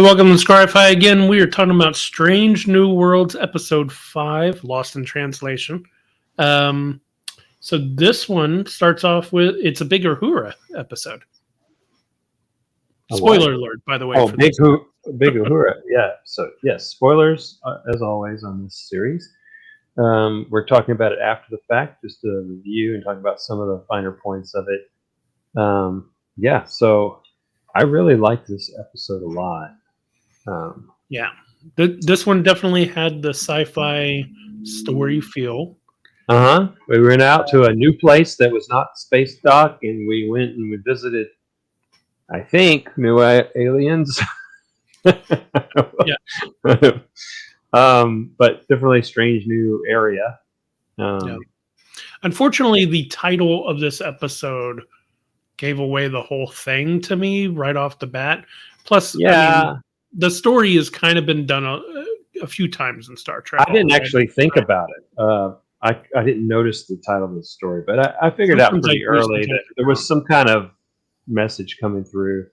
welcome to Scry-fi again. We are talking about Strange New Worlds, Episode 5, Lost in Translation. So this one starts off with, it's a big Uhura episode. Spoiler alert, by the way. Oh, big Uhura. Yeah. So, yes, spoilers, as always, on this series. We're talking about it after the fact, just to review and talk about some of the finer points of it. So I really liked this episode a lot. This one definitely had the sci-fi story feel. We went out to a new place that was not Space Dock, and we went and we visited, I think, new aliens. Yeah. But definitely a strange new area. Unfortunately, the title of this episode gave away the whole thing to me right off the bat. Plus, I mean, the story has kind of been done a few times in Star Trek. I didn't actually think about it. I didn't notice the title of the story, but I figured out pretty early that there was some kind of message coming through.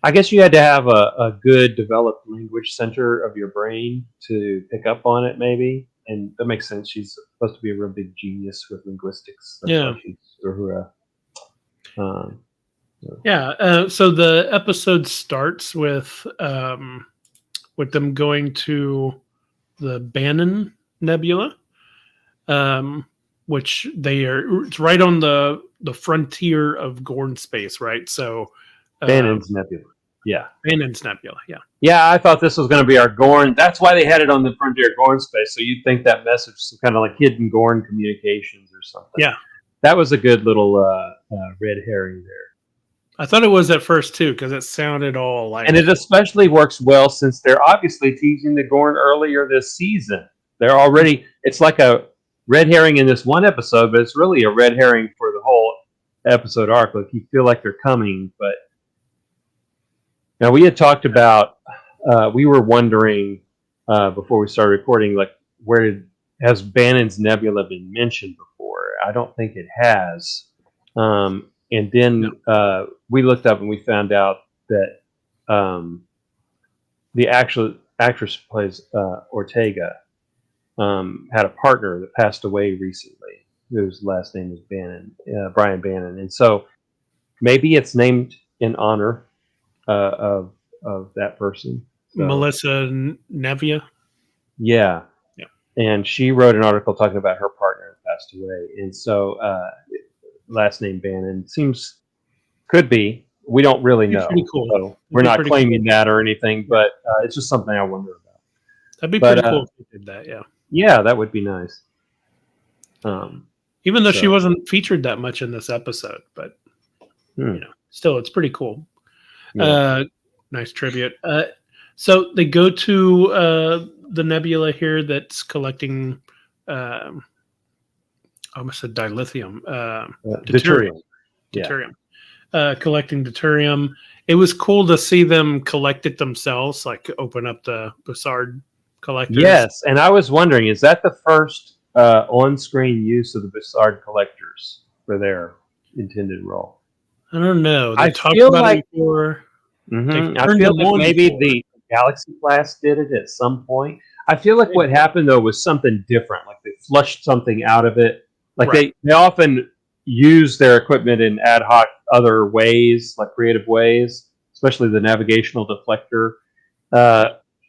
I guess you had to have a good developed language center of your brain to pick up on it, maybe. And that makes sense. She's supposed to be a real big genius with linguistics. That's why she's Uhura. So the episode starts with them going to the Bannon Nebula, which it's right on the frontier of Gorn space, right? So Bannon's Nebula. Yeah. Bannon's Nebula, yeah. Yeah, I thought this was going to be our Gorn. That's why they had it on the frontier of Gorn space. So you'd think that message was kind of like hidden Gorn communications or something. Yeah. That was a good little red herring there. I thought it was at first, too, because it sounded all like... And it especially works well since they're obviously teasing the Gorn earlier this season. They're already... It's like a red herring in this one episode, but it's really a red herring for the whole episode arc. Like, you feel like they're coming, but... Now, we had talked about... we were wondering, before we started recording, like, has Bannon's Nebula been mentioned before? I don't think it has. And then we looked up and we found out that the actual actress who plays Ortega had a partner that passed away recently, whose last name is Bannon, Brian Bannon. And so maybe it's named in honor of that person. So, Melissa Nevia? Yeah. And she wrote an article talking about her partner that passed away. And so... last name Bannon could be. We don't really know. Pretty cool. So we're not claiming that or anything, but it's just something I wonder about. That'd be pretty cool if you did that. Yeah. Yeah, that would be nice. Even though she wasn't featured that much in this episode, but still, it's pretty cool. Yeah. Nice tribute. So they go to the nebula here that's collecting. I almost said dilithium. Deuterium. Deuterium. Collecting deuterium. It was cool to see them collect it themselves, like open up the Bussard collectors. Yes, and I was wondering, is that the first on-screen use of the Bussard collectors for their intended role? I don't know. They talked about it before. I feel like maybe the Galaxy class did it at some point. I feel like what happened, though, was something different. Like they flushed something out of it. Like they often use their equipment in ad hoc other ways, like creative ways, especially the navigational deflector.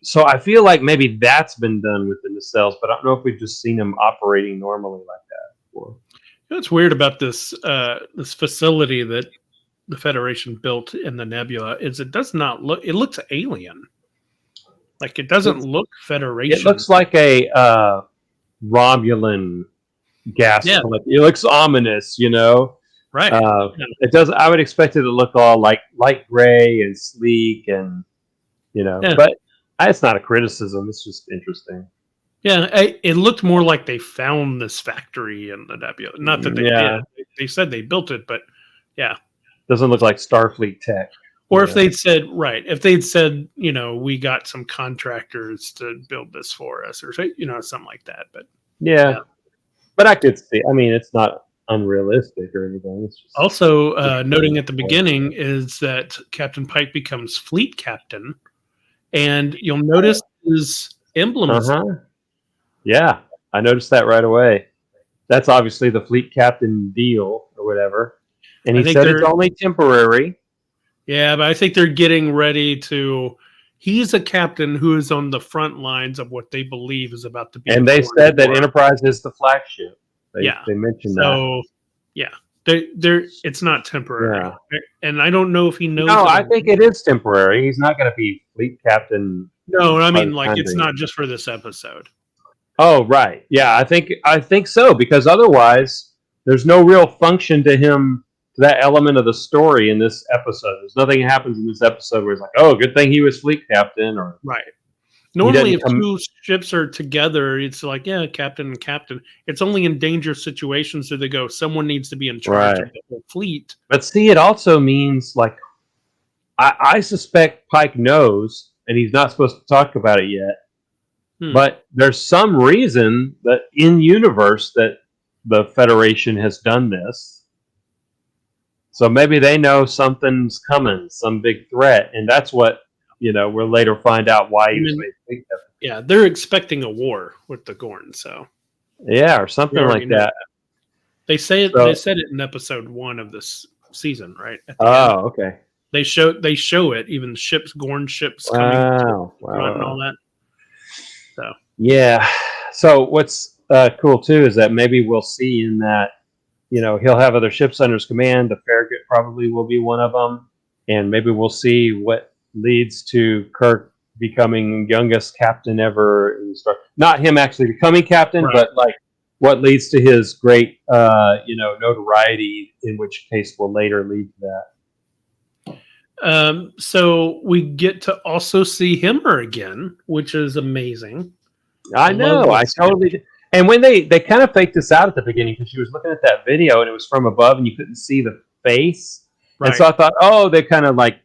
So I feel like maybe that's been done with the nacelles, but I don't know if we've just seen them operating normally like that before. You know what's weird about this facility that the Federation built in the nebula is it does not look. It looks alien. Like it doesn't look Federation. It looks like a Romulan gas collector. It looks ominous, Right. It does. I would expect it to look all like light gray and sleek, and but it's not a criticism. It's just interesting. Yeah, it looked more like they found this factory in the nebula. Not that they did. They said they built it, but doesn't look like Starfleet tech. Or if they'd said, we got some contractors to build this for us, or something like that. But but I could see. I mean, it's not unrealistic or anything. It's just also noting at the beginning is that Captain Pike becomes fleet captain, And you'll notice his emblem is Yeah, I noticed that right away. That's obviously the fleet captain deal or whatever. And I he think said it's they're only temporary. yeah, but I think they're getting ready to. He's a captain who is on the front lines of what they believe is about to be a And they foreign said that war. Enterprise is the flagship. Yeah. They mentioned that. So yeah, they're it's not temporary, Yeah. and I don't know if he knows No, it. I think it is temporary. He's not going to be fleet captain No, I by mean the like time it's not just for this episode. Oh, right. Yeah, I think so because otherwise there's no real function to him to that element of the story in this episode. There's nothing happens in this episode where it's like, "Oh, good thing he was fleet captain," or Right. he Normally, doesn't if come two ships are together, it's like, yeah, captain and captain. It's only in dangerous situations that they go, someone needs to be in charge right. of the whole fleet. But see, it also means like I suspect Pike knows, and he's not supposed to talk about it yet. Hmm. But there's some reason that in universe that the Federation has done this. So maybe they know something's coming, some big threat, and that's what we'll later find out why I he was mean, made fleet captain. yeah, they're expecting a war with the Gorn, so Yeah, or we something already like know that. that. They say it. They So, said it in episode 1 of this season, right at the end. oh, okay. They show it, even ships, Gorn ships coming to Wow, the wow, front and all wow. that. So Yeah. So what's cool too is that maybe we'll see in that he'll have other ships under his command. The Farragut probably will be one of them, and maybe we'll see what leads to Kirk becoming youngest captain ever in the Star. Not him actually becoming captain, right. but like what leads to his great notoriety. In which case will later lead to that. So we get to also see Himmer again, which is amazing. I Love know. I this. totally did. And when they kind of faked this out at the beginning because she was looking at that video and it was from above and you couldn't see the face. And Right. so I thought, oh, they're kind of like,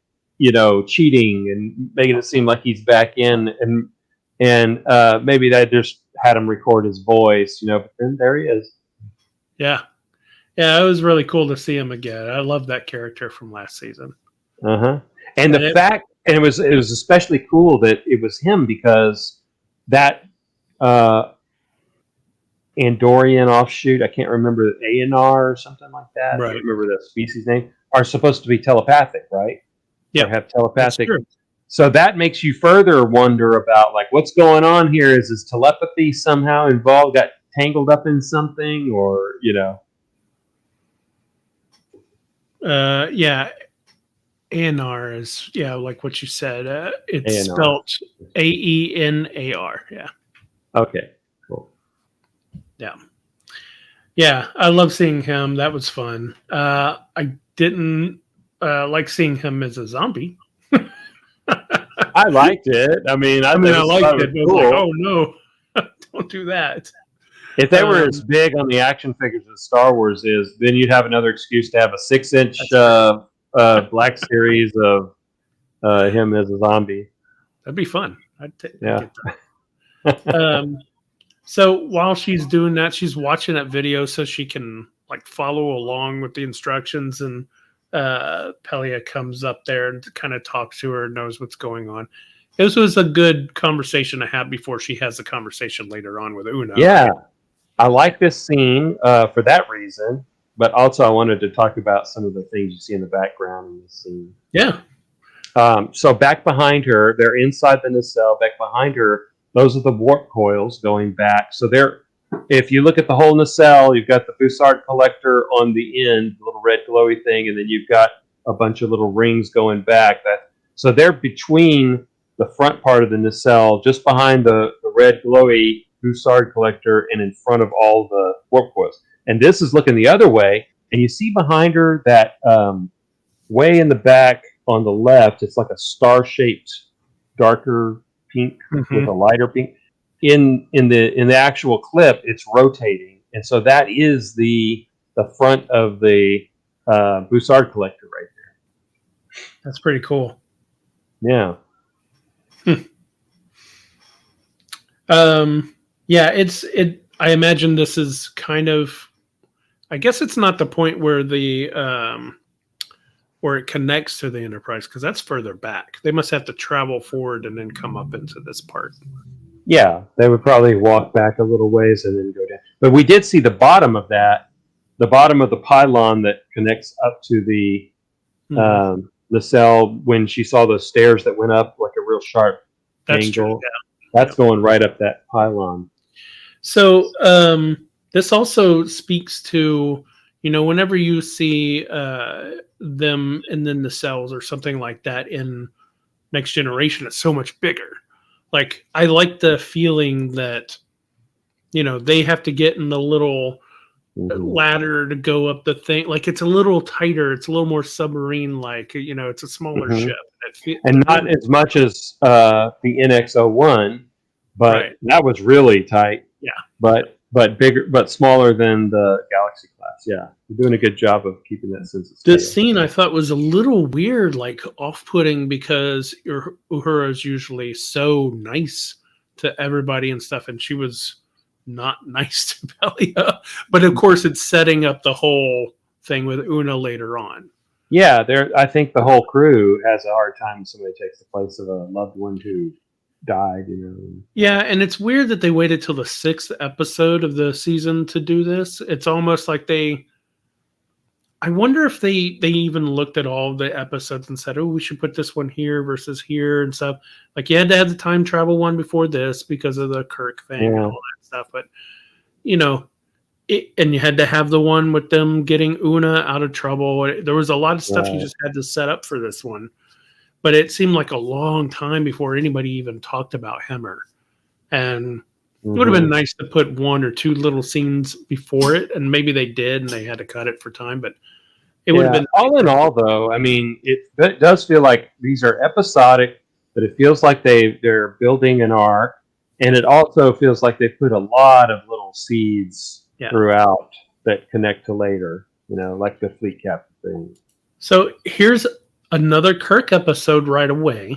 cheating and making it seem like he's back in and maybe they just had him record his voice, but then there he is. Yeah. Yeah, it was really cool to see him again. I love that character from last season. Uh-huh. And it was especially cool that it was him because that Andorian offshoot, I can't remember, ANR or something like that. Right. I can't remember the species name, are supposed to be telepathic, right? Yeah. Or have telepathic. That's true. So that makes you further wonder about like what's going on here. Is his telepathy somehow involved, got tangled up in something, or Yeah. ANR is like what you said. It's ANR. spelled AENAR. Yeah. Okay. Cool. Yeah. Yeah. I love seeing him. That was fun. I didn't like seeing him as a zombie. I liked it. I mean, I liked it. I was cool. like, oh no, don't do that. If they were as big on the action figures as Star Wars is, then you'd have another excuse to have a 6-inch Black Series of him as a zombie. That'd be fun. I'd get that. So while she's doing that, she's watching that video so she can like follow along with the instructions. And Pelia comes up there and kind of talks to her and knows what's going on. This was a good conversation to have before she has a conversation later on with Una. Yeah, I like this scene for that reason, but also I wanted to talk about some of the things you see in the background in this scene. Yeah. So back behind her, they're inside the nacelle. Back behind her, those are the warp coils going back. So if you look at the whole nacelle, you've got the Bussard collector on the end, the little red glowy thing, and then you've got a bunch of little rings going back. So they're between the front part of the nacelle, just behind the red glowy Bussard collector, and in front of all the warp coils. And this is looking the other way, and you see behind her that way in the back on the left, it's like a star-shaped, darker pink with a lighter pink. In the actual clip, it's rotating, and so that is the front of the Bussard collector right there. That's pretty cool. Yeah. Yeah, I imagine this is kind of, I guess it's not the point where the or it connects to the Enterprise, because that's further back. They must have to travel forward and then come up into this part. Yeah, they would probably walk back a little ways and then go down. But we did see the bottom of that, the bottom of the pylon that connects up to the cell when she saw those stairs that went up like a real sharp That's angle. true. Yeah. That's going right up that pylon. So this also speaks to, whenever you see them and then the cells or something like that in Next Generation, it's so much bigger. Like, I like the feeling that, they have to get in the little ladder to go up the thing. Like, it's a little tighter. It's a little more submarine like, it's a smaller ship. And not as much as the NX-01, but that was really tight. Yeah. But bigger, but smaller than the Galaxy class. Yeah. They're doing a good job of keeping that sense of scale. This scene I thought was a little weird, like off-putting, because Uhura is usually so nice to everybody and stuff, and she was not nice to Belia. But of course, it's setting up the whole thing with Una later on. Yeah, I think the whole crew has a hard time when somebody takes the place of a loved one who died, Yeah, and it's weird that they waited till the 6th episode of the season to do this. It's almost like I wonder if they even looked at all the episodes and said, oh, we should put this one here versus here and stuff. Like, you had to have the time travel one before this because of the Kirk thing and all that stuff. But, and you had to have the one with them getting Una out of trouble. There was a lot of stuff you just had to set up for this one. But it seemed like a long time before anybody even talked about Hemmer. And it would have been nice to put one or two little scenes before it, and maybe they did, and they had to cut it for time. But it would have been all in all, though. I mean, it does feel like these are episodic, but it feels like they're building an arc, and it also feels like they put a lot of little seeds throughout that connect to later. Like the fleet captain thing. So here's another Kirk episode right away.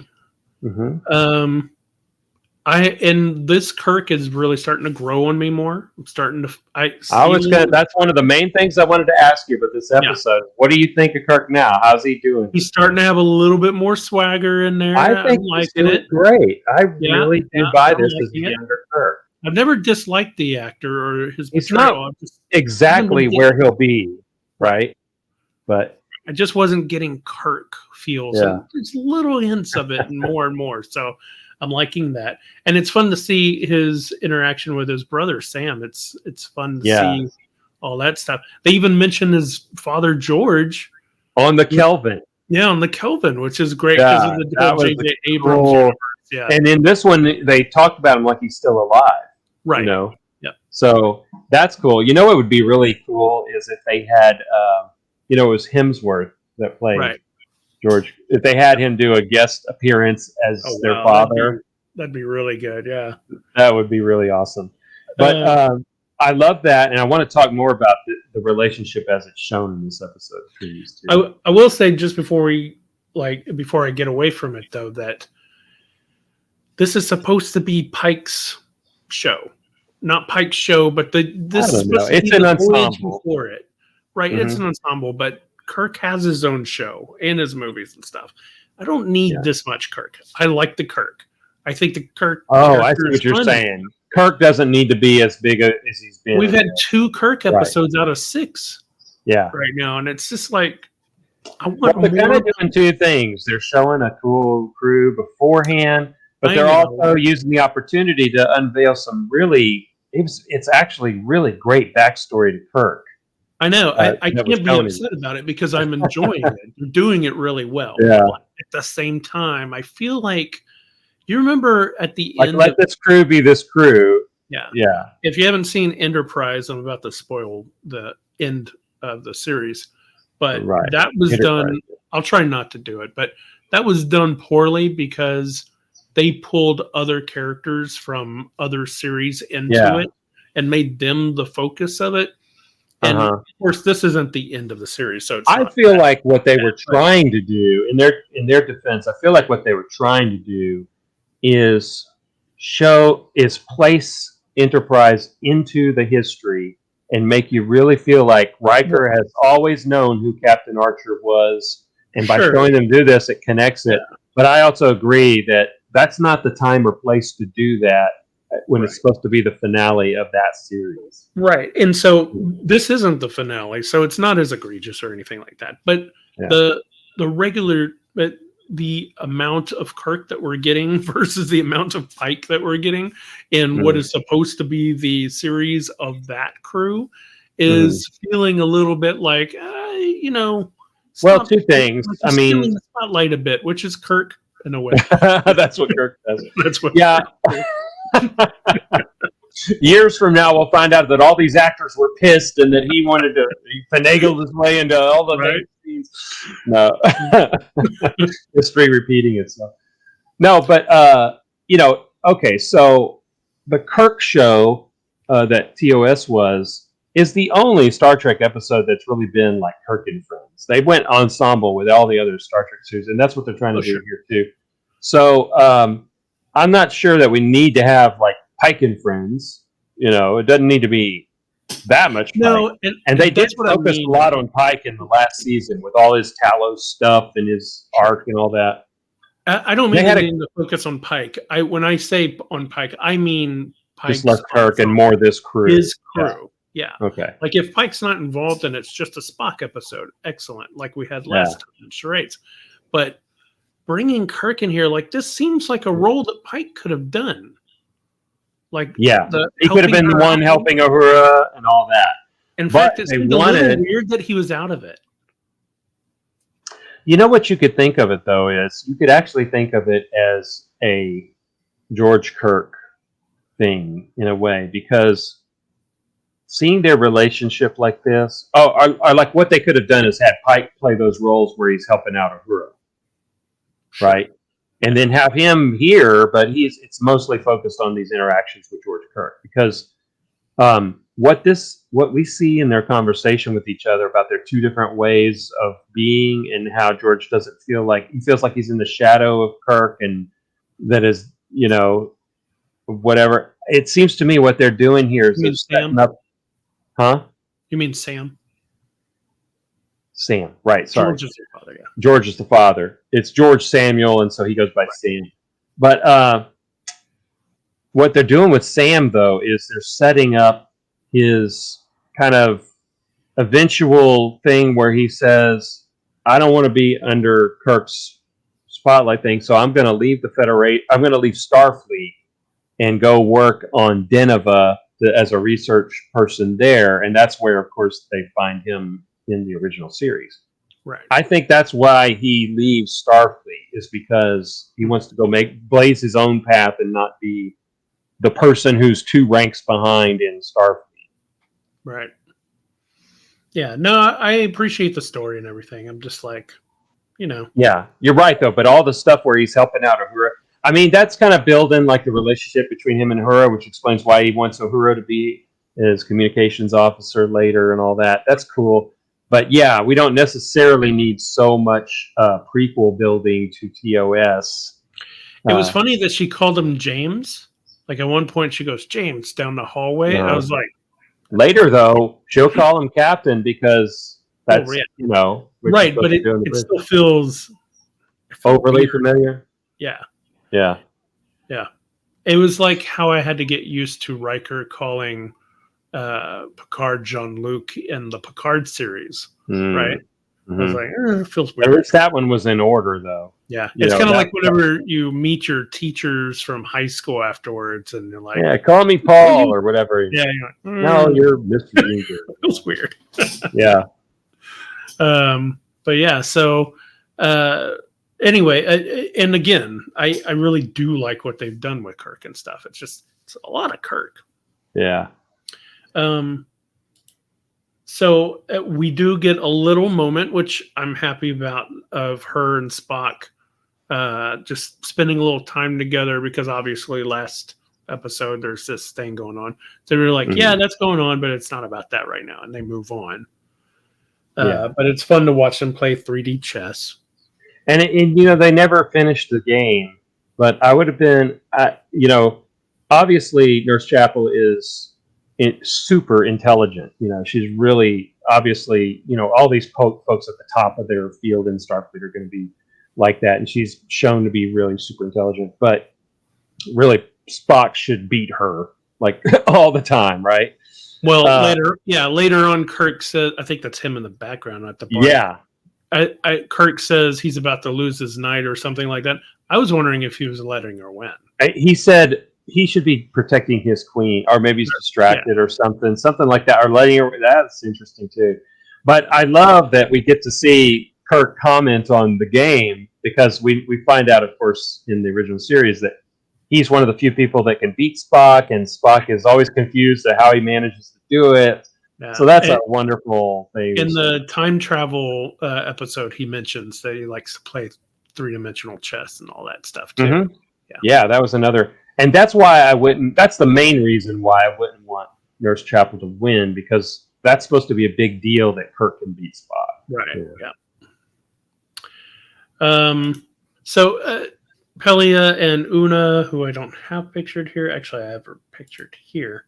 And this Kirk is really starting to grow on me more. I'm starting to. That's one of the main things I wanted to ask you about this episode. Yeah. What do you think of Kirk now? How's he doing? He's starting to have a little bit more swagger in there. I think he's doing great. I really do buy this as a younger Kirk. I've never disliked the actor or his He's not exactly where he'll be, right? But I just wasn't getting Kirk feels. Yeah. There's little hints of it and more. So I'm liking that. And it's fun to see his interaction with his brother, Sam. It's fun to see all that stuff. They even mention his father, George. On the Kelvin. Yeah, on the Kelvin, which is great because of the J.J. Abrams universe. Yeah. And in this one, they talked about him like he's still alive. Right. Yeah. So that's cool. What would be really cool is if they had, it was Hemsworth that played George. If they had him do a guest appearance as their father, that'd be really good. Yeah, that would be really awesome. But I love that, and I want to talk more about the relationship as it's shown in this episode between these two. I will say just before I get away from it, though, that this is supposed to be Pike's show. Not Pike's show, but this is supposed to be an ensemble for it, right? Mm-hmm. It's an ensemble, but Kirk has his own show and his movies and stuff. I don't need this much Kirk. I like the Kirk. I think the Kirk. Oh, I see what you're saying. Kirk doesn't need to be as big as he's been. We've had 2 Kirk episodes out of 6. Yeah. Right now, and it's just like I want more. They're kind of doing 2 things. They're showing a cool crew beforehand. But they're also using the opportunity to unveil some it's actually really great backstory to Kirk. I know. I can't be upset about it because I'm enjoying it. You're doing it really well. Yeah. But at the same time, I feel like you remember at the end. Let this crew be this crew. Yeah. Yeah. If you haven't seen Enterprise, I'm about to spoil the end of the series. But that was done. I'll try not to do it, but that was done poorly because they pulled other characters from other series into it and made them the focus of it. And of course, this isn't the end of the series, so I feel like what they were trying to do in their defense, I feel like what they were trying to do is place Enterprise into the history and make you really feel like Riker has always known who Captain Archer was, And by showing them do this, it connects it. Yeah. But I also agree that that's not the time or place to do that when it's supposed to be the finale of that series. Right. And so this isn't the finale, so it's not as egregious or anything like that. But the regular the amount of Kirk that we're getting versus the amount of Pike that we're getting in what is supposed to be the series of that crew is feeling a little bit like, well, two things. I mean, stealing the spotlight a bit, which is Kirk in a way. That's what Kirk does. That's what. Yeah. Years from now, we'll find out that all these actors were pissed and that he wanted to finagle his way into all the scenes. No, history repeating itself. No, but okay. So the Kirk show that TOS is the only Star Trek episode that's really been like Kirk and Friends. They went ensemble with all the other Star Trek series, and that's what they're trying to do here too. So I'm not sure that we need to have like Pike and Friends. It doesn't need to be that much Pike. No, and they did focus a lot on Pike in the last season with all his Talos stuff and his arc and all that. I don't mean to focus on Pike. When I say on Pike, I mean Pike's just less Kirk and more this crew. His crew. Yeah. Okay. Like if Pike's not involved and it's just a Spock episode, excellent. Like we had last time in Charades. But bringing Kirk in here, like this seems like a role that Pike could have done. Like he could have been the one helping Uhura and all that. In fact, it's a little weird that he was out of it. You know what you could think of it though is you could actually think of it as a George Kirk thing in a way, because seeing their relationship like this, or like what they could have done is had Pike play those roles where he's helping out Uhura, right? And then have him here, but it's mostly focused on these interactions with George Kirk, because what we see in their conversation with each other about their two different ways of being and how George doesn't feel like he feels like he's in the shadow of Kirk, and that is, whatever. It seems to me what they're doing here is setting up. Huh? You mean Sam? Sam, right? Sorry, George is your father. Yeah, George is the father. It's George Samuel, and so he goes by Sam. But what they're doing with Sam, though, is they're setting up his kind of eventual thing where he says, "I don't want to be under Kirk's spotlight thing, so I'm going to leave the Federation. I'm going to leave Starfleet and go work on Deneva as a research person there." And that's where, of course, they find him in the original series. Right. I think that's why he leaves Starfleet, is because he wants to go blaze his own path and not be the person who's two ranks behind in Starfleet. Right. Yeah. No, I appreciate the story and everything. I'm just like, Yeah, you're right though. But all the stuff where he's helping out Uhura, I mean, that's kind of building like the relationship between him and Uhura, which explains why he wants Uhura to be his communications officer later and all that. That's cool. But yeah, we don't necessarily need so much prequel building to TOS. It was funny that she called him James. Like at one point she goes, James, down the hallway. I was like... Later, though, she'll call him Captain because that's, Right, but it still feels... overly familiar? Yeah. Yeah. Yeah. It was like how I had to get used to Riker calling... Picard Jean-Luc in the Picard series, right? I was like, it feels weird. At least that one was in order, though. Yeah, it's kind of like whenever you meet your teachers from high school afterwards, and you're like, "Yeah, call me Paul or whatever." Yeah, you're like, no, you're Mr. Ginger. It feels weird. Yeah. But yeah, so anyway, and again, I really do like what they've done with Kirk and stuff. It's a lot of Kirk. Yeah. So we do get a little moment, which I'm happy about, of her and Spock just spending a little time together, because obviously last episode there's this thing going on. So we're like, yeah, that's going on, but it's not about that right now, and they move on. But it's fun to watch them play 3D chess. And they never finished the game, but I would have been, obviously Nurse Chapel is super intelligent. She's really obviously, all these folks at the top of their field in Starfleet are going to be like that, and she's shown to be really super intelligent. But really, Spock should beat her like all the time, right? Well, later on, Kirk says, I think that's him in the background at the bar. Yeah. Kirk says he's about to lose his night or something like that. I was wondering if he was letting her win. He said he should be protecting his queen, or maybe he's distracted or something like that, or letting her. That's interesting too. But I love that we get to see Kirk comment on the game, because we find out, of course, in the original series that he's one of the few people that can beat Spock, and Spock is always confused at how he manages to do it. Yeah. So that's a wonderful thing. In the time travel episode, he mentions that he likes to play three-dimensional chess and all that stuff too. Mm-hmm. Yeah, that was another, and that's why I wouldn't. That's the main reason why I wouldn't want Nurse Chapel to win, because that's supposed to be a big deal that Kirk can beat Spock. Right. Yeah. So Pelia and Una, who I don't have pictured here. Actually, I have her pictured here.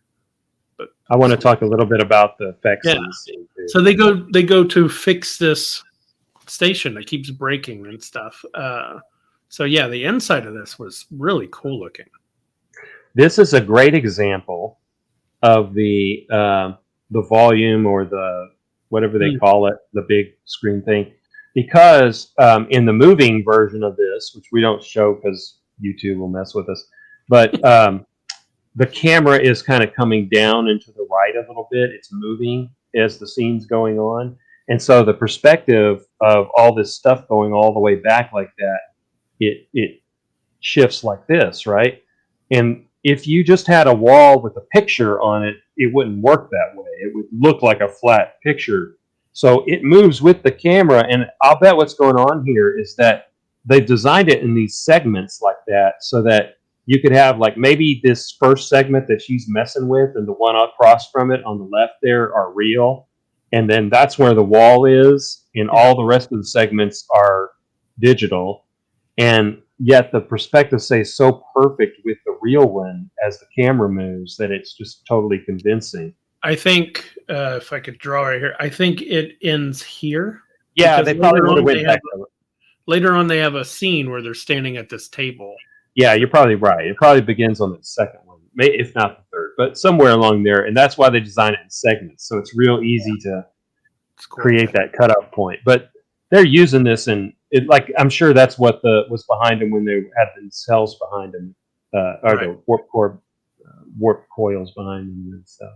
But I want to talk a little bit about the effects. Yeah. So they go to fix this station that keeps breaking and stuff. So yeah, the inside of this was really cool looking. This is a great example of the volume, or the whatever they call it, the big screen thing, because in the moving version of this, which we don't show because YouTube will mess with us, but the camera is kind of coming down into the right a little bit. It's moving as the scene's going on, and so the perspective of all this stuff going all the way back like that, it shifts like this, right? And if you just had a wall with a picture on it, it wouldn't work that way. It would look like a flat picture. So it moves with the camera, and I'll bet what's going on here is that they've designed it in these segments like that, so that you could have, like, maybe this first segment that she's messing with and the one across from it on the left there are real, and then that's where the wall is, and all the rest of the segments are digital. And yet the perspective stays so perfect with the real one as the camera moves that it's just totally convincing. I think if I could draw right here, I think it ends here. Yeah, they probably would have went back. Later on, they have a scene where they're standing at this table. Yeah, you're probably right. It probably begins on the second one, if not the third, but somewhere along there. And that's why they design it in segments, so it's real easy to create that cutoff point. But they're using this, and I'm sure that's what was behind them when they had the cells behind them, or the warp coils behind them and stuff.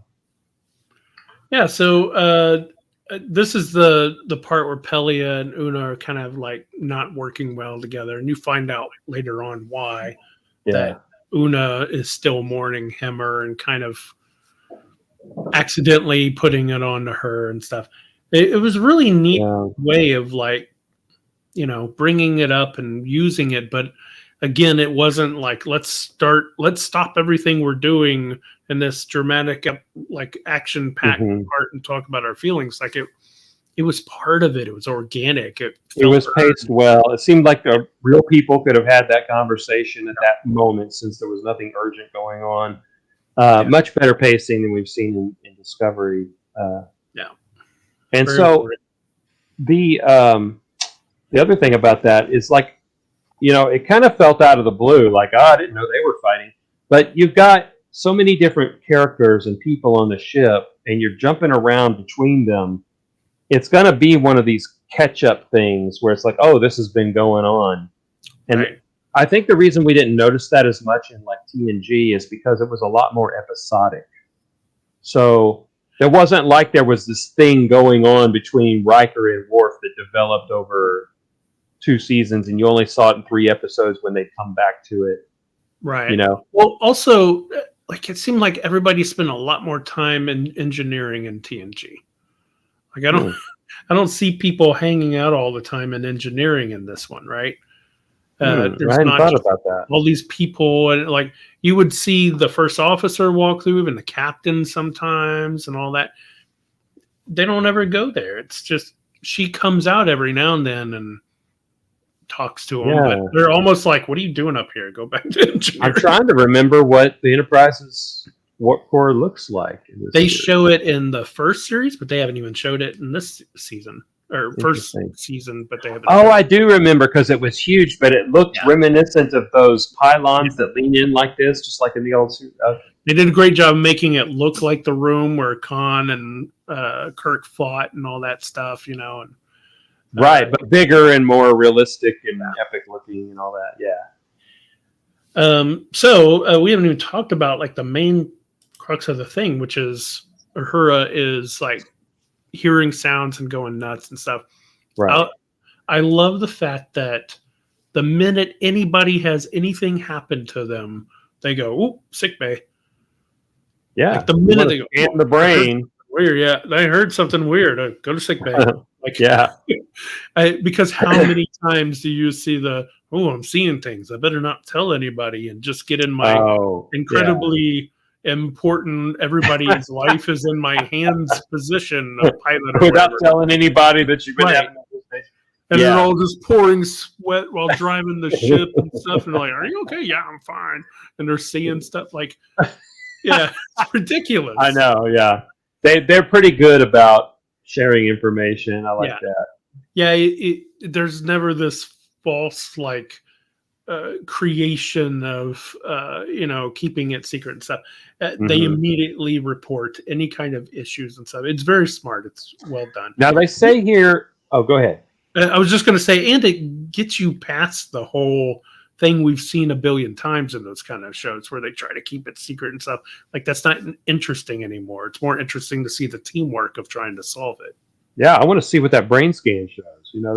Yeah, so this is the part where Pelia and Una are kind of like not working well together, and you find out later on why that Una is still mourning Hemmer and kind of accidentally putting it onto her and stuff. It was a really neat way of, like, bringing it up and using it, but again, it wasn't like let's stop everything we're doing in this dramatic, like, action-packed part and talk about our feelings. Like, it was part of it. It was organic. It was paced well. It seemed like the real people could have had that conversation at that moment, since there was nothing urgent going on. Much better pacing than we've seen in Discovery. And very so important. The other thing about that is, like, it kind of felt out of the blue, like, I didn't know they were fighting. But you've got so many different characters and people on the ship, and you're jumping around between them. It's going to be one of these catch-up things where it's like, oh, this has been going on. And I think the reason we didn't notice that as much in, like, TNG is because it was a lot more episodic. So there wasn't like there was this thing going on between Riker and Worf that developed over 2 seasons, and you only saw it in 3 episodes when they come back to it. Right. Well, also, like, it seemed like everybody spent a lot more time in engineering in TNG. Like, I don't see people hanging out all the time in engineering in this one, right? I hadn't thought about that. All these people, and, like, you would see the first officer walk through, even the captain sometimes, and all that. They don't ever go there. It's just she comes out every now and then and talks to them, but they're almost like, "What are you doing up here? Go back to engineering." I'm trying to remember what the Enterprise's what core looks like. They show it in the first series, but they haven't even showed it in this season or first season. But they haven't. Oh, I do remember because it was huge, but it looked reminiscent of those pylons that lean in like this, just like in the old. They did a great job making it look like the room where Khan and Kirk fought and all that stuff, And right, but bigger and more realistic and epic looking and all that. Yeah. So we haven't even talked about like the main crux of the thing, which is Uhura is like hearing sounds and going nuts and stuff. Right. I love the fact that the minute anybody has anything happen to them, they go, "Ooh, sick bay." Yeah. Like the minute they go, in the brain. Weird, yeah. I heard something weird. Go to sick bay. Like, yeah. Because how many times do you see I'm seeing things. I better not tell anybody and just get in my incredibly important, everybody's life is in my hands position of pilot without telling anybody that you've been having that. And they're all just pouring sweat while driving the ship and stuff. And they're like, "Are you okay?" "Yeah, I'm fine." And they're seeing stuff like, it's ridiculous. I know, yeah. They're pretty good about sharing information. I like that. Yeah, there's never this false creation of keeping it secret and stuff. They immediately report any kind of issues and stuff. It's very smart. It's well done. Now they say here. Oh, go ahead. I was just going to say, and it gets you past the whole thing we've seen a billion times in those kind of shows where they try to keep it secret and stuff. Like that's not interesting anymore. It's more interesting to see the teamwork of trying to solve it. Yeah, I want to see what that brain scan shows.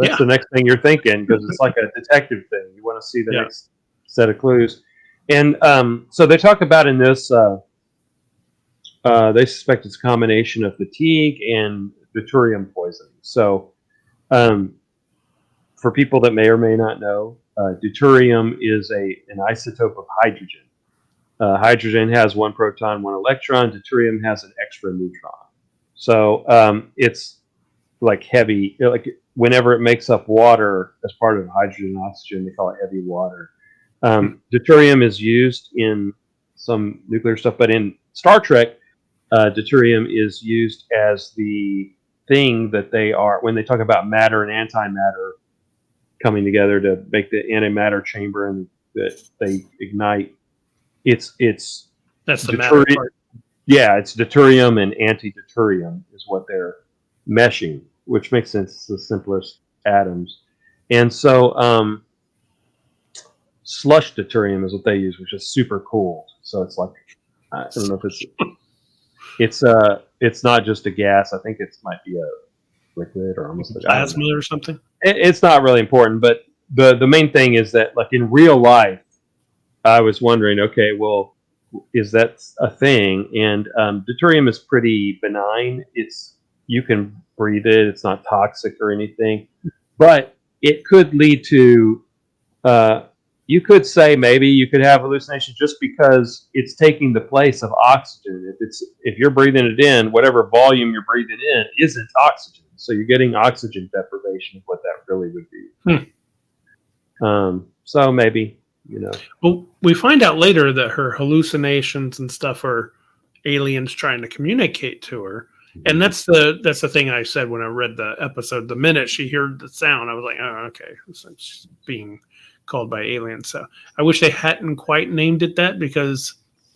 That's the next thing you're thinking because it's like a detective thing. You want to see the next set of clues. And so they talk about in this, they suspect it's a combination of fatigue and deuterium poisoning. So for people that may or may not know, deuterium is an isotope of hydrogen. Hydrogen has one proton, one electron. Deuterium has an extra neutron. So it's like heavy, like whenever it makes up water as part of hydrogen and oxygen, they call it heavy water. Deuterium is used in some nuclear stuff, but in Star Trek, deuterium is used as the thing that they are when they talk about matter and antimatter coming together to make the antimatter chamber and that they ignite. It's that's the matter part. Yeah, it's deuterium and anti-deuterium is what they're meshing, which makes sense. It's the simplest atoms. And so slush deuterium is what they use, which is super cool. So it's like, I don't know if it's not just a gas. I think it might be a liquid or almost plasma or something. It's not really important, but the main thing is that like in real life, I was wondering, okay, well, is that a thing? And deuterium is pretty benign. You can breathe it. It's not toxic or anything, but it could lead to. You could say maybe you could have hallucinations just because it's taking the place of oxygen. If you're breathing it in, whatever volume you're breathing in isn't oxygen, so you're getting oxygen deprivation. Is what that really would be. So maybe. Well, we find out later that her hallucinations and stuff are aliens trying to communicate to her, and that's the thing I said when I read the episode. The minute she heard the sound, I was like, "Oh, okay, so she's being called by aliens." So I wish they hadn't quite named it that because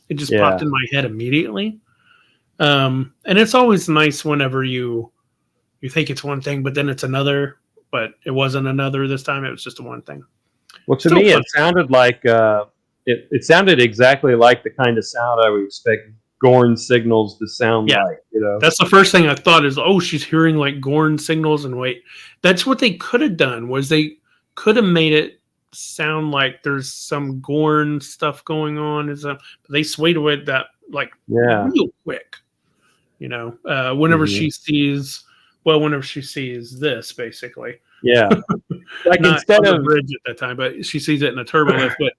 it just popped in my head immediately. And it's always nice whenever you think it's one thing, but then it's another. But it wasn't another this time; it was just a one thing. Well, to me, it sounded like it sounded exactly like the kind of sound I would expect Gorn signals to sound like. That's the first thing I thought is, oh, she's hearing like Gorn signals. And wait, that's what they could have done was they could have made it sound like there's some Gorn stuff going on. But they swayed away that real quick. Whenever she sees this, basically. Yeah. Like Not instead of bridge at that time, but she sees it in a turbo lift. But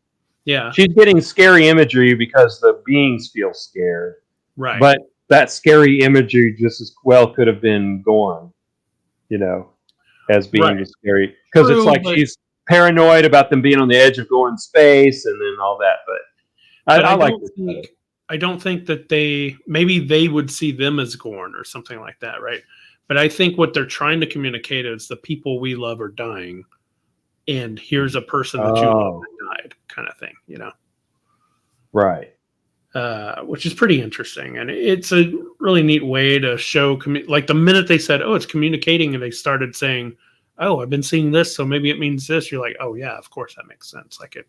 yeah, she's getting scary imagery because the beings feel scared. Right. But that scary imagery just as well could have been Gorn, as being scary because it's like she's paranoid about them being on the edge of Gorn space and then all that. But I like this. I don't think that maybe they would see them as Gorn or something like that, right? But I think what they're trying to communicate is the people we love are dying, and here's a person that you love that died, kind of thing, Right. Which is pretty interesting, and it's a really neat way to show. Like the minute they said, "Oh, it's communicating," and they started saying, "Oh, I've been seeing this, so maybe it means this." You're like, "Oh yeah, of course that makes sense." Like it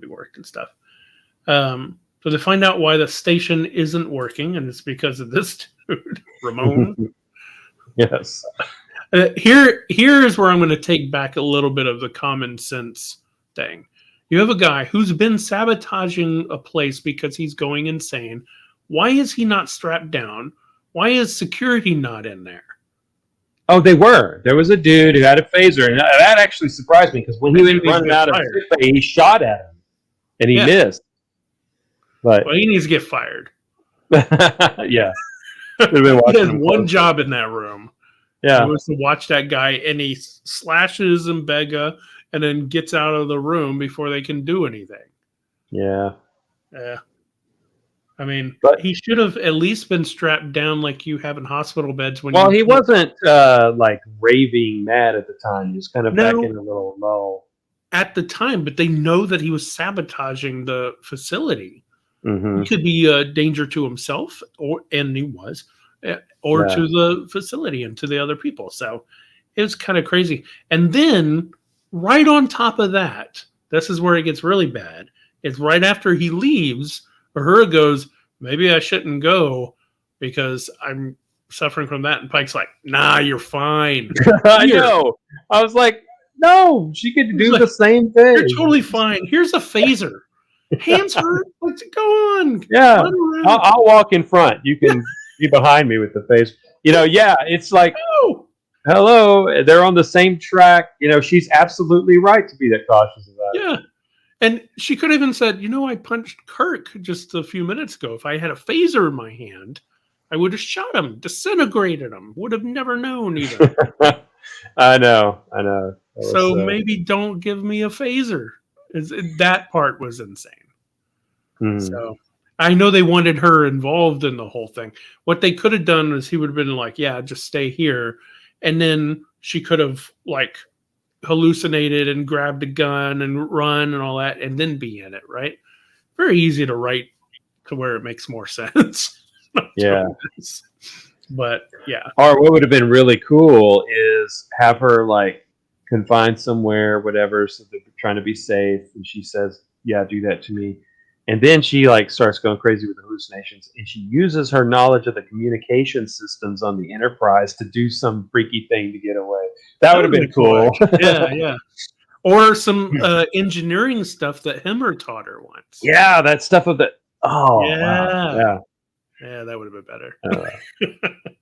worked and stuff. So they find out why the station isn't working, and it's because of this dude, Ramon. Yes. Here's where I'm going to take back a little bit of the common sense thing. You have a guy who's been sabotaging a place because he's going insane. Why is he not strapped down? Why is security not in there? Oh, they were. There was a dude who had a phaser, and that actually surprised me because when he was running out of sickbay, he shot at him, and he missed. But he needs to get fired. Yeah. He has one job in that room. Yeah. He was to watch that guy, and he slashes Mbega and then gets out of the room before they can do anything. Yeah. Yeah. I mean, he should have at least been strapped down like you have in hospital beds. Well, he wasn't like raving mad at the time. He was kind of back in a little lull. At the time, but they know that he was sabotaging the facility. Mm-hmm. He could be a danger to himself, and he was, or to the facility and to the other people. So it was kind of crazy. And then right on top of that, this is where it gets really bad. It's right after he leaves, Uhura goes, maybe I shouldn't go because I'm suffering from that. And Pike's like, nah, you're fine. I know. I was like, no, she could do the same thing. You're totally fine. Here's a phaser. Hands hurt. Let's go on. Yeah. I'll walk in front. You can be behind me with the face. It's like, hello. They're on the same track. She's absolutely right to be that cautious about it. Yeah. And she could have even said, I punched Kirk just a few minutes ago. If I had a phaser in my hand, I would have shot him, disintegrated him. Would have never known even. I know. So maybe don't give me a phaser. That part was insane. Mm-hmm. So I know they wanted her involved in the whole thing. What they could have done is he would have been like, yeah, just stay here. And then she could have hallucinated and grabbed a gun and run and all that and then be in it, right? Very easy to write to where it makes more sense. Yeah. But yeah. Or what would have been really cool is have her confined somewhere, whatever, so they're trying to be safe, and she says, yeah, do that to me. And then she starts going crazy with hallucinations, and she uses her knowledge of the communication systems on the Enterprise to do some freaky thing to get away. That would have been cool. Yeah. Or some engineering stuff that Hemmer taught her once. Yeah, that stuff of the. Oh, yeah. Wow. Yeah, that would have been better.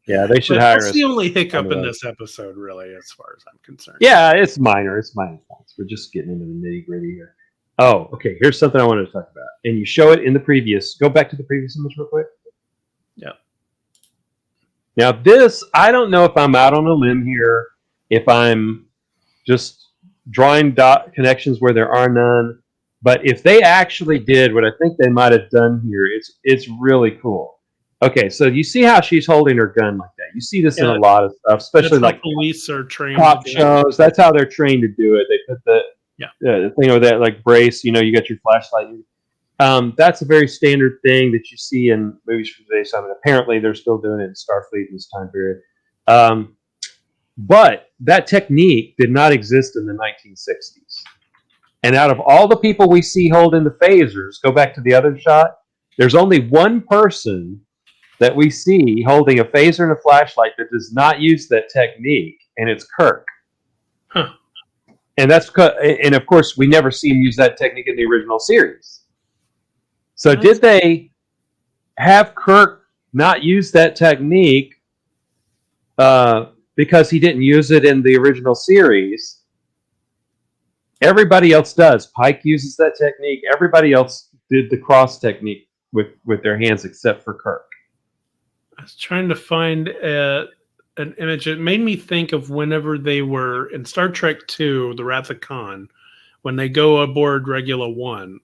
Yeah, they should hire us. That's the only hiccup in this episode, really, as far as I'm concerned. Yeah, it's minor. It's minor. We're just getting into the nitty gritty here. Oh, okay. Here's something I wanted to talk about. And you show it in the previous. Go back to the previous image real quick. Yeah. Now, this, I don't know if I'm out on a limb here, if I'm just drawing connections where there are none. But if they actually did what I think they might have done here, it's really cool. Okay, so you see how she's holding her gun like that. You see this in a lot of stuff, especially police are trained. Cop shows. That's how they're trained to do it. They put the thing over that brace. You got your flashlight. That's a very standard thing that you see in movies from today's time. And apparently, they're still doing it in Starfleet in this time period. But that technique did not exist in the 1960s. And out of all the people we see holding the phasers, go back to the other shot. There's only one person that we see holding a phaser and a flashlight that does not use that technique, and it's Kirk. Huh. And of course, we never see him use that technique in the original series. So did they have Kirk not use that technique because he didn't use it in the original series? Everybody else does. Pike uses that technique. Everybody else did the cross technique with their hands except for Kirk. I was trying to find an image. It made me think of whenever they were in Star Trek II, The Wrath of Khan, when they go aboard Regula 1,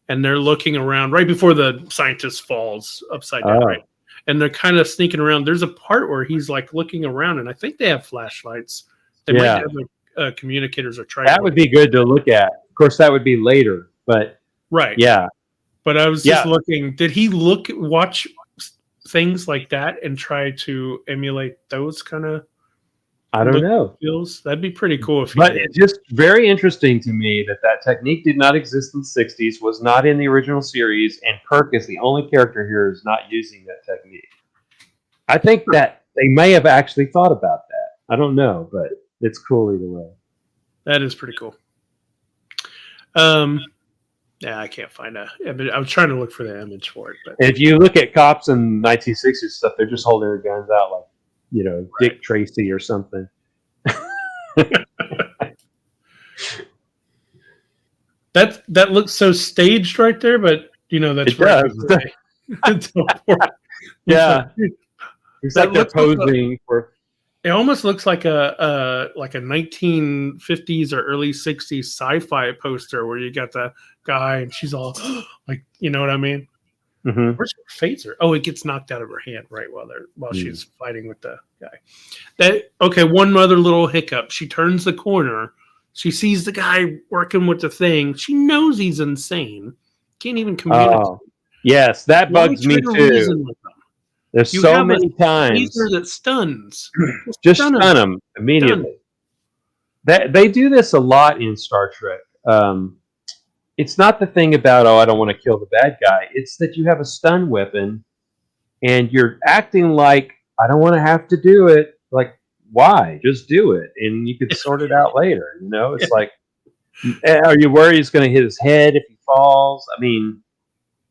and they're looking around right before the scientist falls upside down, right? And they're kind of sneaking around. There's a part where he's like looking around, and I think they have flashlights. They might have communicators or tricorders. That would be good to look at. Of course, that would be later, but right. Yeah. But I was just looking. Did he watch things like that and try to emulate those kind of? I don't know. Feels? That'd be pretty cool if he But did. it's just very interesting to me that technique did not exist in the 60s, was not in the original series, and Kirk is the only character here who's not using that technique. I think that they may have actually thought about that. I don't know, but it's cool either way. That is pretty cool. Yeah, I can't find I was trying to look for the image for it. But if you look at cops in 1960s stuff, they're just holding their guns out like, Dick Tracy or something. That looks so staged right there, but that's it does. Yeah, it's like they're posing for. It almost looks like a 1950s or early 60s sci-fi poster where you got the guy and she's all like, you know what I mean? Mm-hmm. Where's her phaser? Oh, it gets knocked out of her hand right while she's fighting with the guy. One other little hiccup. She turns the corner. She sees the guy working with the thing. She knows he's insane. Can't even communicate. Oh, yes, that bugs me too. There's so many times that stuns. Just stun them immediately. They do this a lot in Star Trek. It's not the thing about, I don't want to kill the bad guy. It's that you have a stun weapon and you're acting like, I don't want to have to do it. Like, why? Just do it. And you could sort it out later. It's like, are you worried he's going to hit his head if he falls? I mean,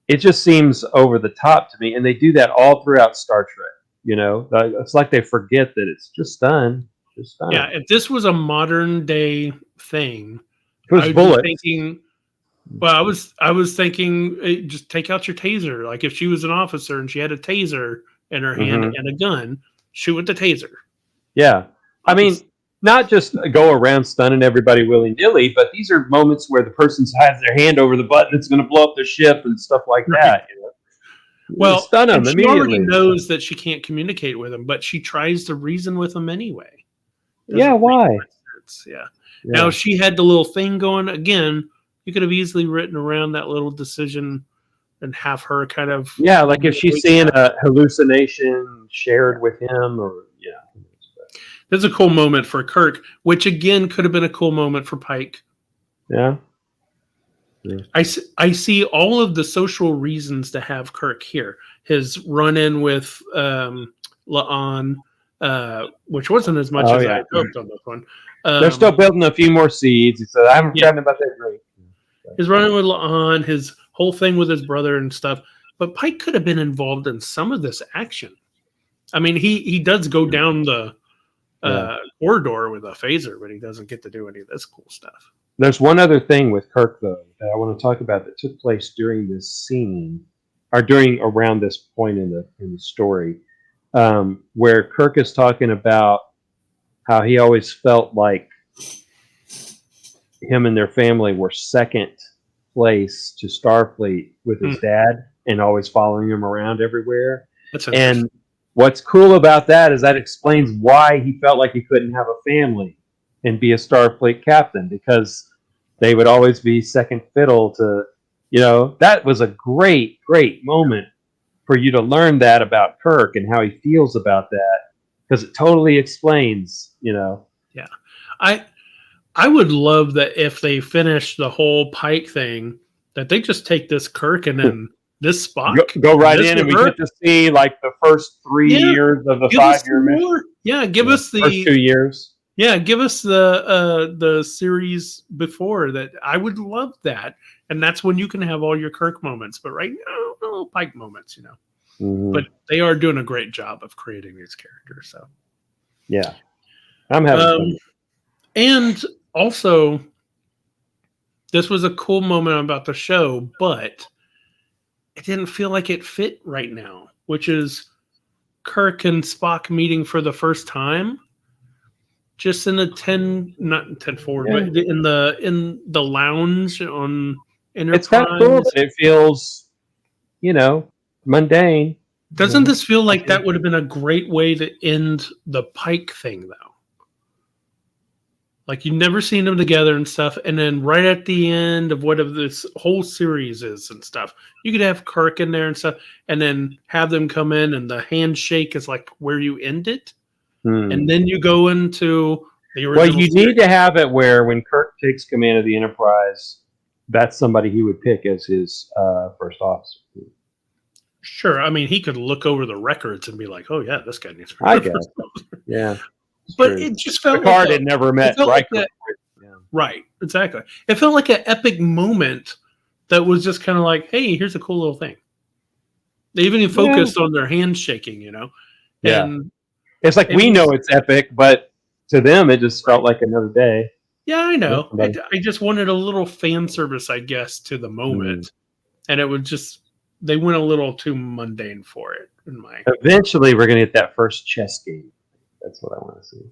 it just seems over the top to me. And they do that all throughout Star Trek. It's like they forget that it's just stun. Yeah, if this was a modern day thing, it was bullets. I was thinking, just take out your taser. Like if she was an officer and she had a taser in her hand and a gun, shoot with the taser. Yeah, I mean, not just go around stunning everybody willy nilly, but these are moments where the person has their hand over the button that's going to blow up their ship and stuff like that. Well, stun them immediately. She already knows that she can't communicate with him, but she tries to reason with him anyway. Why? Yeah. Now, if she had the little thing going again, you could have easily written around that little decision and have her kind of like if she's seeing a hallucination shared with him, or There's a cool moment for Kirk, which again could have been a cool moment for Pike. Yeah. I see all of the social reasons to have Kirk here. His run-in with La'an, which wasn't as much as I hoped on this one. They're still building a few more seeds. He said, I'm forgetting about that drink. His run-in with La'an, his whole thing with his brother and stuff. But Pike could have been involved in some of this action. I mean, he does go down the corridor with a phaser, but he doesn't get to do any of this cool stuff. There's one other thing with Kirk, though, that I want to talk about that took place during this scene, or around this point in the story, where Kirk is talking about how he always felt like him and their family were second place to Starfleet with his dad and always following him around everywhere. And what's cool about that is that explains why he felt like he couldn't have a family and be a Starfleet captain, because they would always be second fiddle to, that was a great, great moment for you to learn that about Kirk and how he feels about that, because it totally explains, Yeah. I would love that if they finish the whole Pike thing, that they just take this Kirk and then this Spock. Go right in and we get to see like the first 3 years of the 5-year mission. Yeah, give us the first 2 years. Yeah, give us the series before that. I would love that. And that's when you can have all your Kirk moments. But right now, no Pike moments, But they are doing a great job of creating these characters. So yeah. I'm having fun. And also, this was a cool moment about the show, but it didn't feel like it fit right now, which is Kirk and Spock meeting for the first time. Just in a not 10 forward, but in the lounge It's kind of cool that it feels, mundane. Doesn't this feel like that would have been a great way to end the Pike thing, though? Like, you've never seen them together and stuff, and then right at the end of whatever this whole series is and stuff, you could have Kirk in there and stuff, and then have them come in, and the handshake is like where you end it, and then you go into the original. Well, you need to have it where when Kirk takes command of the Enterprise, that's somebody he would pick as his first officer. Sure, I mean, he could look over the records and be like, "Oh yeah, this guy needs." I guess, yeah. But it just felt Picard had never met Riker. Right, exactly. It felt like an epic moment that was just kind of like, "Hey, here's a cool little thing." They even focused on their handshaking, Yeah, and it's like we know it's epic, but to them, it just felt like another day. Yeah, I know. I just wanted a little fan service, I guess, to the moment, and it would just they went a little too mundane for it. Eventually, we're going to get that first chess game. That's what I want to see.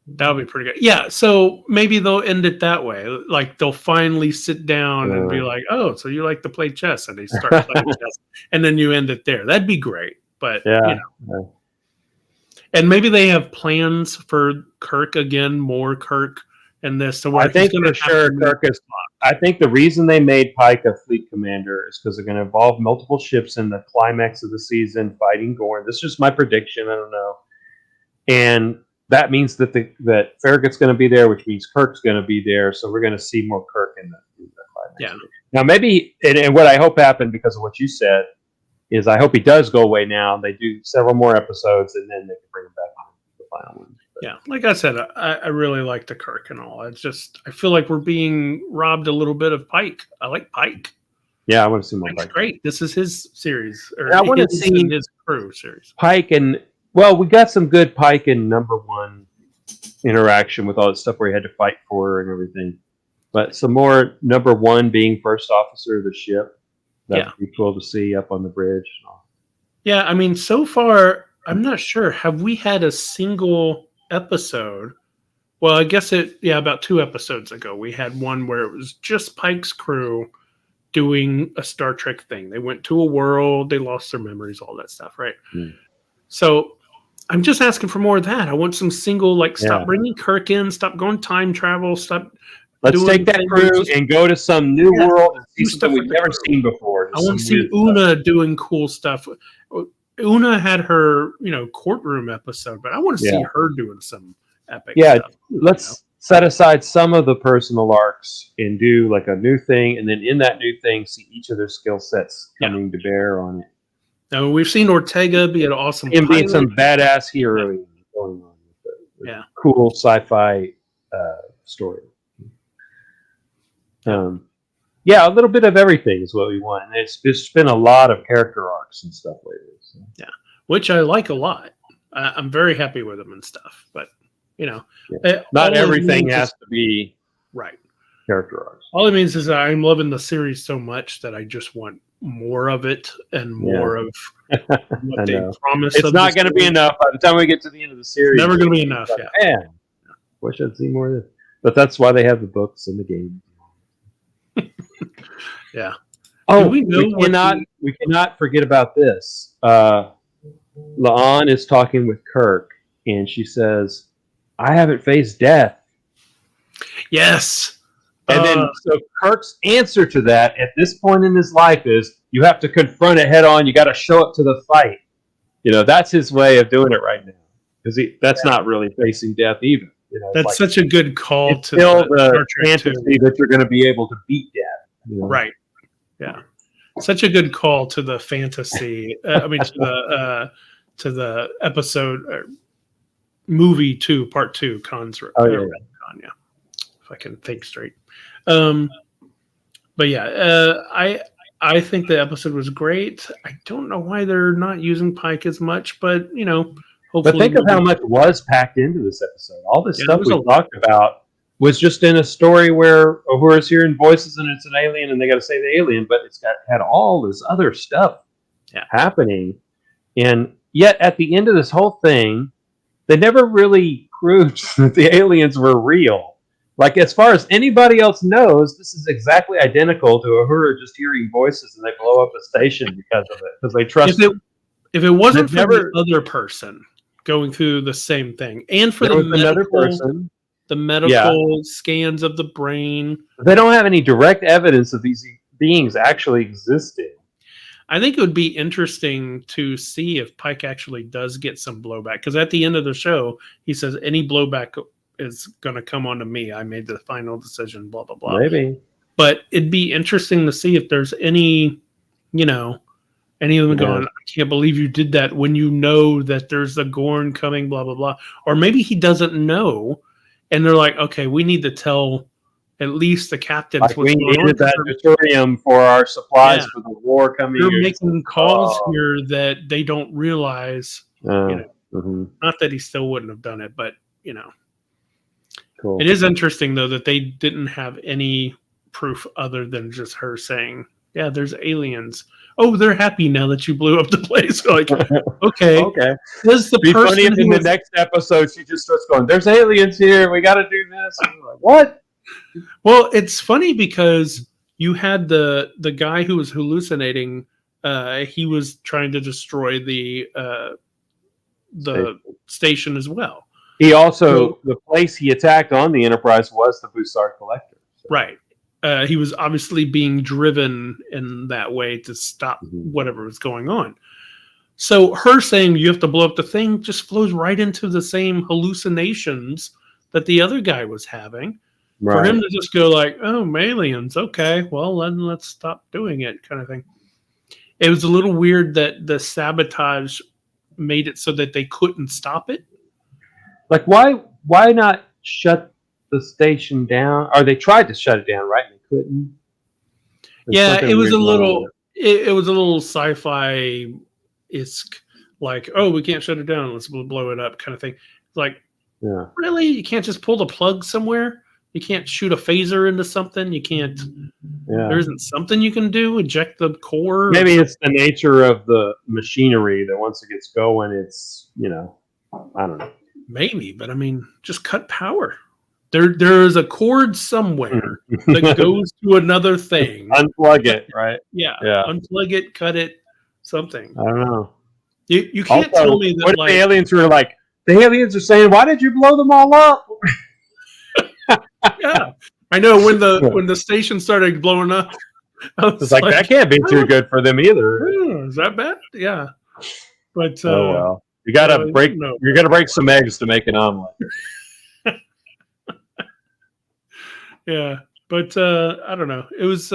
That would be pretty good. Yeah, so maybe they'll end it that way. Like they'll finally sit down and be like, "Oh, so you like to play chess?" And they start playing chess, and then you end it there. That'd be great. But and maybe they have plans for Kirk again, more Kirk, and this. So I think for sure Kirk is. I think the reason they made Pike a fleet commander is because they're going to involve multiple ships in the climax of the season fighting Gorn. This is just my prediction. I don't know. And that means that that Farragut's going to be there, which means Kirk's going to be there. So we're going to see more Kirk in the climax. Yeah. Now, maybe, and what I hope happened because of what you said, is I hope he does go away now. They do several more episodes, and then they can bring him back on the final one. But, yeah, like I said, I really like the Kirk and all. It's just I feel like we're being robbed a little bit of Pike. I like Pike. Yeah, I want to see more Pike's Pike. Great. This is his series. I want to see his crew series. Pike and we got some good Pike and number one interaction with all the stuff where he had to fight for her and everything. But some more number one being first officer of the ship. That'd be cool to see up on the bridge. Yeah, I mean, so far, I'm not sure. Have we had a single episode? Well, I guess about 2 episodes ago, we had one where it was just Pike's crew doing a Star Trek thing. They went to a world, they lost their memories, all that stuff, right? So I'm just asking for more of that. I want some single, stop bringing Kirk in, stop going time travel, stop. Let's take that crew and go to some new world and see something we've never seen before. I want to see Una doing cool stuff. Una had her, courtroom episode, but I want to see her doing some epic stuff. Let's set aside some of the personal arcs and do like a new thing, and then in that new thing, see each of their skill sets coming to bear on it. Now we've seen Ortega be an awesome and being some badass hero going on with cool sci-fi story. A little bit of everything is what we want. And it's been a lot of character arcs and stuff lately. So. Yeah, which I like a lot. I'm very happy with them and stuff. But, not everything has to be character arcs. All it means is that I'm loving the series so much that I just want more of it and more of what they promise. It's not going to be enough by the time we get to the end of the series. Never going to be enough. Man, wish I'd see more of this. But that's why they have the books and the games. Yeah. Oh, we cannot forget about this. La'an is talking with Kirk, and she says, "I haven't faced death." Yes. And then so Kirk's answer to that at this point in his life is, "You have to confront it head on. You got to show up to the fight." That's his way of doing it right now, because that's not really facing death either. That's such a good call to the fantasy that you're going to be able to beat death. Right. Yeah. Such a good call to the fantasy. To the episode movie 2, part 2, Khan's Retcon, if I can think straight. But I think the episode was great. I don't know why they're not using Pike as much, but hopefully. But think of how much was packed into this episode. All this stuff we talked about was just in a story where Uhura's hearing voices and it's an alien and they got to say the alien, but it's had all this other stuff happening. And yet at the end of this whole thing, they never really proved that the aliens were real. Like, as far as anybody else knows, this is exactly identical to Uhura just hearing voices and they blow up a station because of it, because they trust her. If it wasn't They've for the never. other person going through the same thing, and for There was another person. the Yeah, medical scans of the brain, they don't have any direct evidence of these beings actually existing. I think it would be interesting to see if Pike actually does get some blowback. Because at the end of the show, he says any blowback is going to come onto me. I made the final decision. Blah blah blah. Maybe. But it'd be interesting to see if there's any, any of them Yeah. going, I can't believe you did that when you know that there's the Gorn coming, blah, blah, blah. Or maybe he doesn't know. And they're like, okay, we need to tell at least the captains Like, what's we going on. needed that deuterium for our supplies Yeah. for the war coming. You're making calls here that they don't realize, not that he still wouldn't have done it, but, Cool. It is interesting, though, that they didn't have any proof other than just her saying, yeah, there's aliens. Oh, they're happy now that you blew up the place. Like, okay. Okay. Does the Be person funny if in the next episode she just starts going, "There's aliens here. We got to do this." And we're like, what? Well, it's funny because you had the guy who was hallucinating. He was trying to destroy the station as well. He also, the place he attacked on the Enterprise was the Bussard Collector. So. Right. He was obviously being driven in that way to stop whatever was going on. So her saying you have to blow up the thing just flows right into the same hallucinations that the other guy was having. Right. For him to just go like, oh, aliens, okay, well, then let's stop doing it kind of thing. It was a little weird that the sabotage made it so that they couldn't stop it. Like, why not shut the station down? Or they tried to shut it down, right? And they couldn't. Yeah, it was a little. It was a little sci-fi-esque, like, oh, we can't shut it down. Let's blow it up, kind of thing. Like, yeah, really, you can't just pull the plug somewhere. You can't shoot a phaser into something. You can't. Yeah. There isn't something you can do. Eject the core. Maybe it's the nature of the machinery that once it gets going, it's I don't know. Maybe, but I mean, just cut power. There is a cord somewhere that goes to another thing. Unplug it, right? Yeah. Unplug it, cut it, something. I don't know. You can't tell me that. What if the aliens were like, the aliens are saying, why did you blow them all up? Yeah, I know when the station started blowing up. It's like that can't be too good for them either. Is that bad? Yeah, but oh well, you gotta break. You're gonna break some eggs to make an omelet. Yeah, but I don't know. It was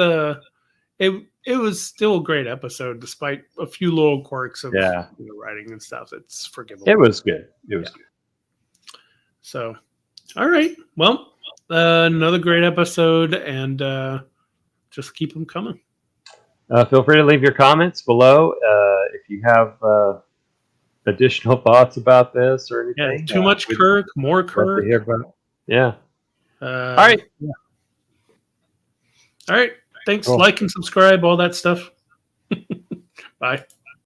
it was still a great episode despite a few little quirks of writing and stuff. It's forgivable. It was good. It was good. So, all right. Well, another great episode, and just keep them coming. Feel free to leave your comments below if you have additional thoughts about this or anything. Yeah, too much Kirk, more Kirk. Yeah. All right. Yeah. All right. Thanks. Cool. Like and subscribe, all that stuff. Bye.